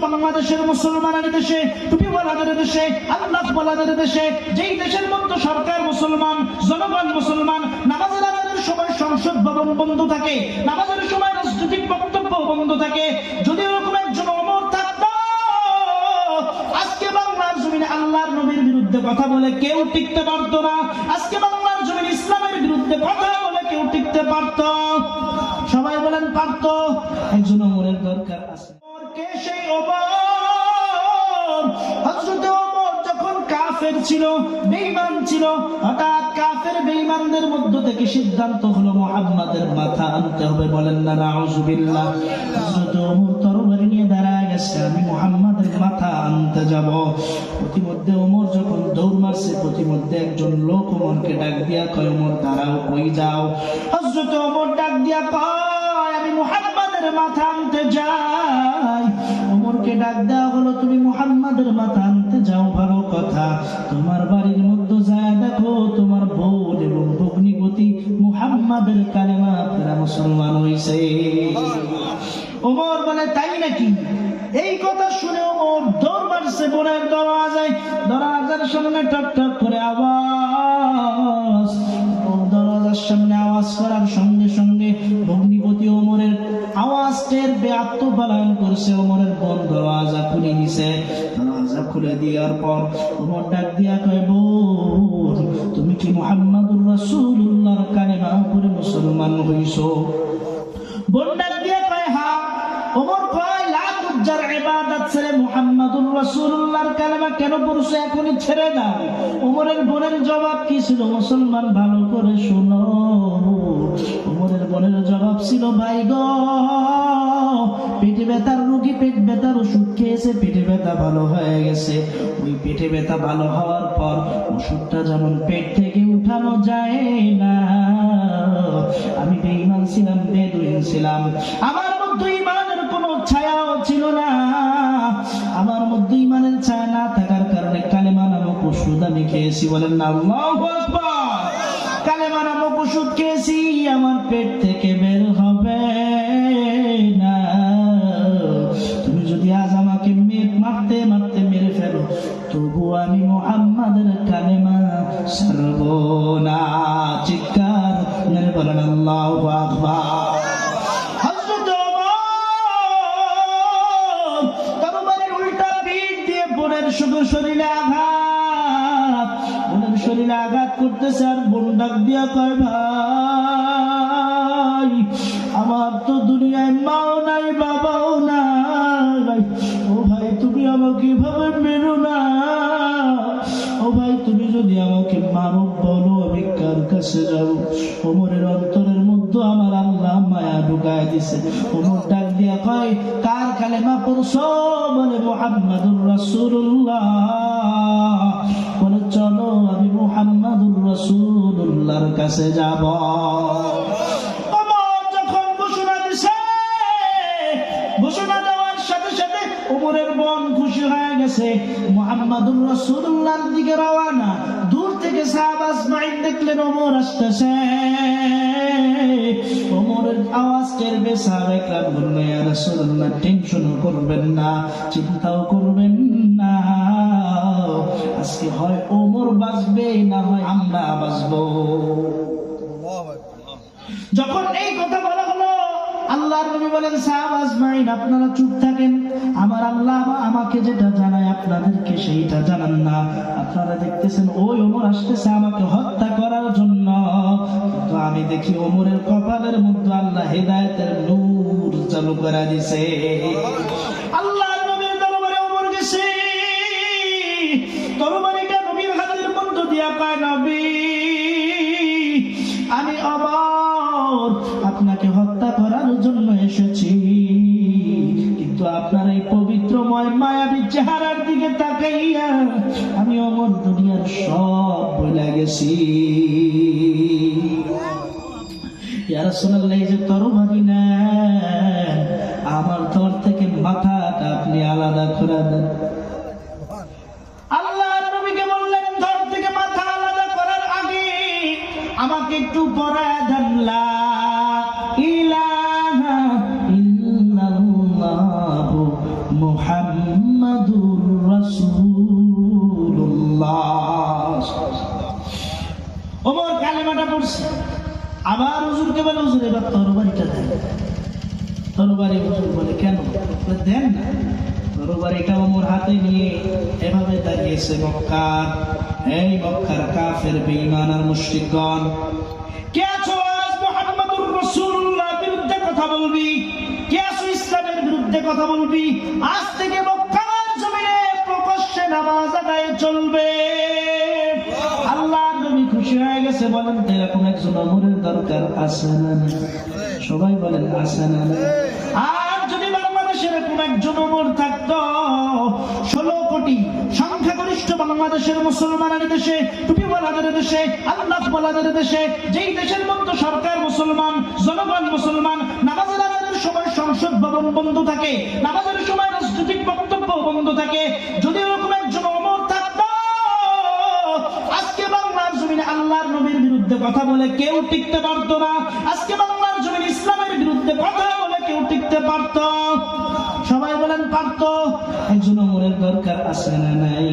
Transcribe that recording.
বাংলাদেশের মুসলমানের দেশে, টুপিওয়ালাদের দেশে, আল্লাহওয়ালাদের দেশে, যেই দেশের মধ্যে সরকার মুসলমান, জনগণ মুসলমান, নামাজের আদানের সময় সংসদ ভবন বন্ধ থাকে, নামাজের সময় রাজনৈতিক বক্তব্য বন্ধ থাকে, যদি এরকম একজন ওমর থাকতো, আজকে বাংলার জমিনে আল্লাহর নবীর বিরুদ্ধে কথা বলে কেউ টিকতে পারতো না। আজকে বাংলার জমিনে ইসলামের বিরুদ্ধে কথা বলে কেউ টিকতে পারতো? সবাই বলেন পারতো? একজন ওমরের দরকার আছে। কে সেই ওমর? হযরত ওমর যখন কাফের ছিল, বেঈমান ছিল, হঠাৎ কাফের বেঈমানদের মধ্য থেকে সিদ্ধান্ত হলো মুহাম্মাদের মাথা আনতে হবে। বলেন না নাউযুবিল্লাহ। হযরত ওমর তরবারি নিয়ে দাঁড়ায় গেছে, আমি মুহাম্মাদের মাথা আনতে যাব। প্রতিমধ্যে ওমর যখন দৌড় মারছে, প্রতিমধ্যে একজন লোক ওমরকে ডাক দিয়া কয়, ওমর দাঁড়াও, কই যাও? হযরত ওমর ডাক দিয়া কয়, আমি মুহাম্মাদের মাথা আনতে যাই। ওমরকে ডাক দেওয়া হলো, তুমি মুহাম্মাদের মাথা আনতে যাও, ভালো কথা, তোমার বাড়ির মধ্যে যায় দেখো তোমার বোন এবং ভগ্নিপতি মুহাম্মাদের কালেমা পড়ে মুসলমান হইছে। ওমর বলে, তাই নাকি? এই কথা শুনে ওমর দৌড় মারছে বোনের দরওয়াজায়। দরওয়াজার সামনে টক টক করে আওয়াজ। দরওয়াজার সামনে আওয়াজ করার সঙ্গে সঙ্গে ভগ্নিপতি ওমরের আওয়াজ টের পেয়ে আত্মপলায়ন করছে। ওমরের বোন দরওয়াজা খুলে দিছে। দরওয়াজা খুলে দেওয়ার পর ওমর ডাক দিয়া কয়, বোন তুমি কি মুহাম্মাদুর রাসূলুল্লাহর কালেমা পড়ে মুসলমান হইছো? বোন ডাক দিয়া কয়, হ্যাঁ। ওমর কয়, লা তুজার ইবাদত ছেড়ে মুহাম্মাদুর রাসূলুল্লাহর কালেমা কেন পড়ছো? এখনই ছেড়ে দাও। ওমরের বোনের জবাব কি ছিল? মুসলমান ভালো করে শোনো। ওমরের বোনের জবাব ছিল, ভাই গো, পেটে ব্যথার রোগী পেট ব্যথার ওষুধ খেয়েছে, পেটে ব্যথা ভালো হয়ে গেছে। ওই পেটে ব্যথা ভালো হওয়ার পর ওষুধটা যেমন পেট থেকে উঠানো যায় না, আমি বেঈমান ছিলাম, বেদুইন ছিলাম, আমার মধ্যে ঈমানের কোনো ছায়াও ছিল না। আমার মধ্যে ঈমানের ছায়া না থাকার কারণে কালেমা নামক ওষুধ আমি খেয়েছি। বলেন না আল্লাহু আকবার। কালেমা নামক ওষুধ খেয়েছি, আমার পেট থেকে বের হবে না। তুমি যদি আজ আমাকে মারতে মারতে মেরে ফেলো, তবু আমি মুহাম্মাদের কালেমা ছাড়ব না। চিৎকার মেরে বলেন আল্লাহু আকবার। হযরত ওমর তরবারির উল্টা পিঠ দিয়ে বোনের শুধু শরীরে আঘাত, বোনের শরীরে আঘাত করতেছে। আর বোন ডাক দিয়া কয়, ভাই আমার তো দুনিয়ায় মাও নাই, বাবাও নাই। ও ভাই তুমি আমাকে এভাবে মেরো না। ও ভাই তুমি যদি আমাকে মারো বলো, আমি কার কাছে যাব? ওমরের অন্তরের মধ্যে আমার আল্লাহ মায়া ঢুকায় দিছে। ওমর ডাক দিয়া কয়, কার কালেমা পড়ছো? বলে মুহাম্মাদুর রাসূলুল্লাহ। বলে চলো আমি মুহাম্মাদুর রাসূলুল্লাহর কাছে যাব। ওমর যখন ঘোষণা দিছে, ঘোষণা দেওয়ার সাথে সাথে ওমরের বোন খুশি হয়ে গেছে, মুহাম্মাদুর রাসূলুল্লাহর দিকে রওনা। দূর থেকে সাহাবা আজমাইন দেখলেন ওমর আসতেছে। ওমরের আওয়াজ টের পেয়ে সাহাবায়ে কেরাম বললেন, ইয়া রাসূলুল্লাহ, টেনশনও করবেন না, চিন্তাও করবেন না, আজকে হয় ওমর বাঁচবে, না হয় আমরা বাঁচবো। যখন এই কথা বলা হলো, আল্লাহর নবী বলেন, সাহাবা আজমাইন আপনারা চুপ থাকেন, আমার আল্লাহ আমাকে যেটা জানায় আপনাদেরকে সেইটা জানান না। আপনারা দেখতেছেন ওই ওমর আসতেছে আমাকে হত্যা করার জন্য, তো আমি দেখি ওমরের কপালের মধ্যে আল্লাহ হেদায়েতের নূর চালু করে দিয়েছে। আল্লাহর নবীর দরবারে ওমর গেছে, তরবারিটা নবীর হাতের মধ্যে দিয়া কয়, নবী আমি ওমর আপনাকে হত্যা করার জন্য এসেছি, কিন্তু আপনার এই পবিত্রময় মায়াবী চেহারার দিকে তাকাইয়া আমি ওমর দুনিয়ার সব ভুলে গেছি। ইয়া রাসূলুল্লাহ, এই যে তরবারি নেন, আমার তর থেকে মাথাটা আপনি আলাদা করে দেন। আল্লাহর নবীকে বললেন, ধর থেকে মাথা আলাদা করার আগে আমাকে একটু পড়ায় দেন, লা ইলাহা ইল্লাল্লাহু মুহাম্মাদুর রাসূলুল্লাহ। ওমর কালেমাটা পড়ছে, আবার হুজুরকে বলে হুজুর এবার তরবারিটা দেন। তরবারি হুজুর বলে কেন? দেন না। তরবারিটা ওমর হাতে নিয়ে এভাবে দাঁড়িয়েছে মক্কার, এই মক্কার কাফের বেঈমান আর মুশরিকগণ, কে আছো আজ মুহাম্মাদুর রাসূলুল্লাহ বিরুদ্ধে কথা বলবি? কে আছো ইসলামের বিরুদ্ধে কথা বলবি? আজ থেকে মক্কার জমিনে প্রকাশ্যে নামাজ আদায় চলবে। আল্লাহর নবী খুশি হয়ে গেছে। বলেন তো এরকম একজন ওমরের দরকার আছে না? সবাই বলেন আছে না? আর যদি বাংলাদেশের এরকম একজন ওমর থাকতো, 16 কোটি সংখ্যাগরিষ্ঠ বাংলাদেশের মুসলমানের দেশে, টুপিওয়ালাদের দেশে, আল্লাহ ওয়ালাদের দেশে, যেই দেশের মধ্যে সরকার মুসলমান, জনগণ মুসলমান, নামাজের আজানের সময় সংসদ ভবন বন্ধ থাকে, নামাজের সময় রাজনৈতিক বক্তব্য বন্ধ থাকে, যদি এরকম একজন ওমর থাকতো, আজকে বাংলার জমিনে আল্লাহর নবীর বিরুদ্ধে কথা বলে কেউ টিকতে পারতো না। আজকে বাংলার জমিনে ইসলামের বিরুদ্ধে কথা বলে কেউ টিকতে পারতো? সবাই বলেন পারতো। একজন ওমরের দরকার আছে না নাই?